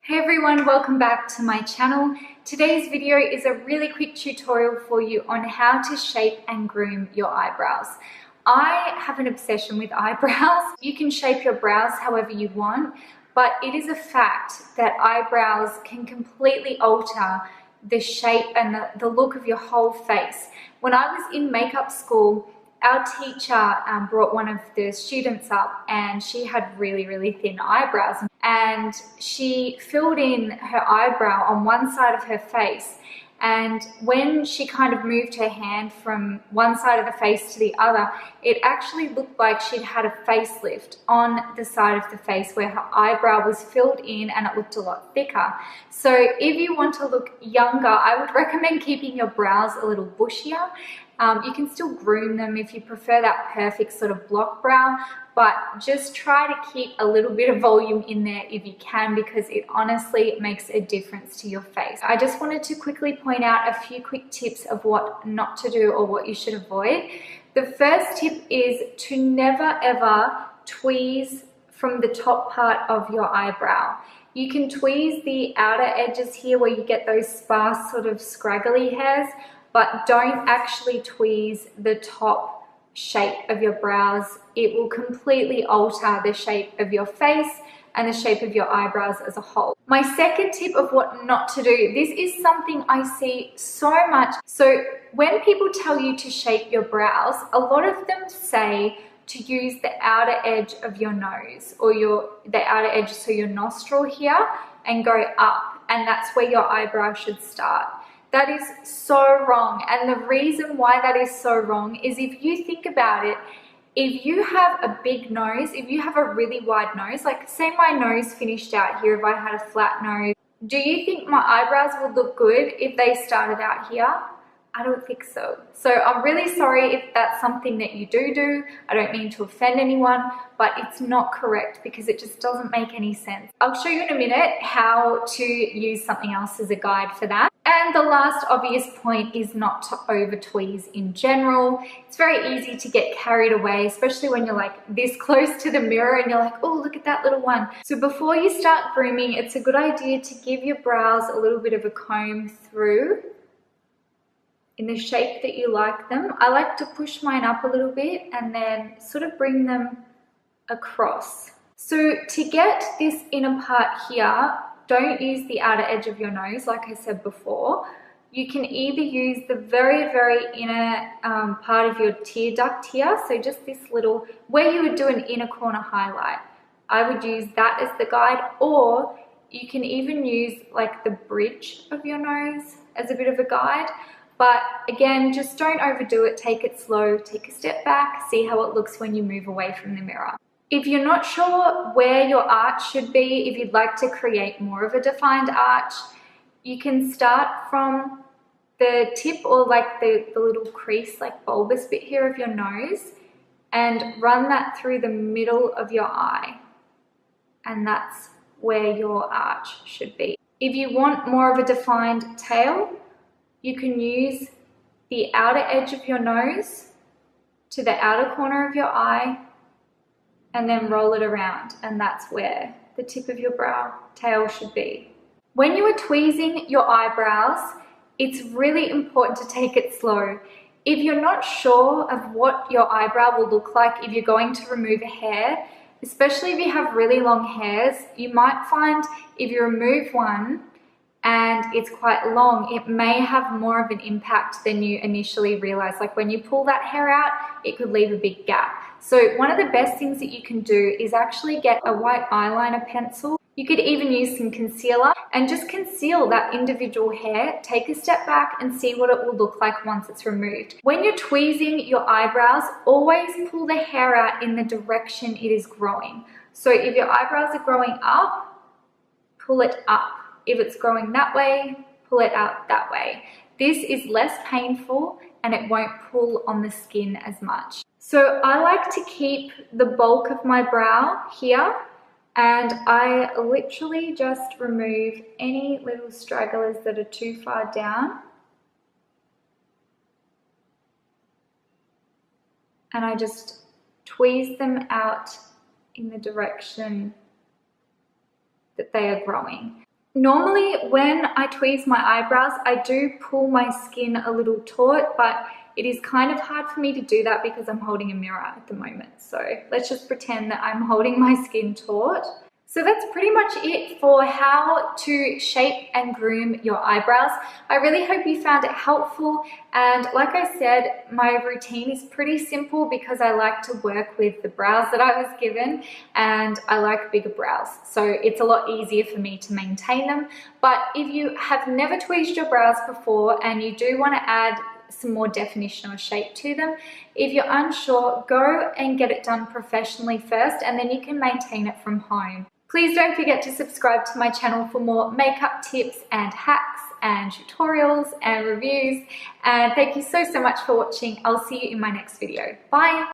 Hey everyone, welcome back to my channel. Today's video is a really quick tutorial for you on how to shape and groom your eyebrows. I have an obsession with eyebrows. You can shape your brows however you want, but it is a fact that eyebrows can completely alter the shape and the look of your whole face. When I was in makeup school, our teacher brought one of the students up and she had really thin eyebrows, and she filled in her eyebrow on one side of her face, and when she kind of moved her hand from one side of the face to the other, it actually looked like she'd had a facelift on the side of the face where her eyebrow was filled in and it looked a lot thicker. So if you want to look younger, I would recommend keeping your brows a little bushier. You can still groom them if you prefer that perfect sort of block brow, but just try to keep a little bit of volume in there if you can, because it honestly makes a difference to your face. I just wanted to quickly point out a few quick tips of what not to do or what you should avoid. The first tip is to never ever tweeze from the top part of your eyebrow. You can tweeze the outer edges here where you get those sparse sort of scraggly hairs, but don't actually tweeze the top shape of your brows. It will completely alter the shape of your face and the shape of your eyebrows as a whole. My second tip of what not to do, this is something I see so much. So when people tell you to shape your brows, a lot of them say to use the outer edge of your nose or the outer edge, so your nostril here, and go up, and that's where your eyebrow should start. That is so wrong, and the reason why that is so wrong is if you think about it, if you have a big nose, if you have a really wide nose, like say my nose finished out here if I had a flat nose, do you think my eyebrows would look good if they started out here? I don't think so. So I'm really sorry if that's something that you do. I don't mean to offend anyone, but it's not correct because it just doesn't make any sense. I'll show you in a minute how to use something else as a guide for that. And the last obvious point is not to over tweeze in general. It's very easy to get carried away, especially when you're like this close to the mirror and you're like, oh, look at that little one. So before you start grooming, it's a good idea to give your brows a little bit of a comb through in the shape that you like them. I like to push mine up a little bit and then sort of bring them across. So to get this inner part here, don't use the outer edge of your nose like I said before. You can either use the very inner part of your tear duct here, so just this little, where you would do an inner corner highlight. I would use that as the guide, or you can even use like the bridge of your nose as a bit of a guide. But again, just don't overdo it, take it slow, take a step back, see how it looks when you move away from the mirror. If you're not sure where your arch should be, if you'd like to create more of a defined arch, you can start from the tip or like the little crease, like bulbous bit here of your nose, and run that through the middle of your eye. And that's where your arch should be. If you want more of a defined tail, you can use the outer edge of your nose to the outer corner of your eye and then roll it around, and that's where the tip of your brow tail should be. When you are tweezing your eyebrows, it's really important to take it slow. If you're not sure of what your eyebrow will look like if you're going to remove a hair, especially if you have really long hairs, you might find if you remove one and it's quite long, it may have more of an impact than you initially realize. Like when you pull that hair out, it could leave a big gap. So one of the best things that you can do is actually get a white eyeliner pencil. You could even use some concealer and just conceal that individual hair. Take a step back and see what it will look like once it's removed. When you're tweezing your eyebrows, always pull the hair out in the direction it is growing. So if your eyebrows are growing up, pull it up. If it's growing that way, pull it out that way. This is less painful and it won't pull on the skin as much. So I like to keep the bulk of my brow here, and I literally just remove any little stragglers that are too far down. And I just tweeze them out in the direction that they are growing. Normally when I tweeze my eyebrows, I do pull my skin a little taut, but it is kind of hard for me to do that because I'm holding a mirror at the moment. So let's just pretend that I'm holding my skin taut. So that's pretty much it for how to shape and groom your eyebrows. I really hope you found it helpful, and like I said, my routine is pretty simple because I like to work with the brows that I was given, and I like bigger brows, so it's a lot easier for me to maintain them. But if you have never tweezed your brows before and you do want to add some more definition or shape to them, if you're unsure, go and get it done professionally first, and then you can maintain it from home. Please don't forget to subscribe to my channel for more makeup tips and hacks and tutorials and reviews. And thank you so much for watching. I'll see you in my next video. Bye.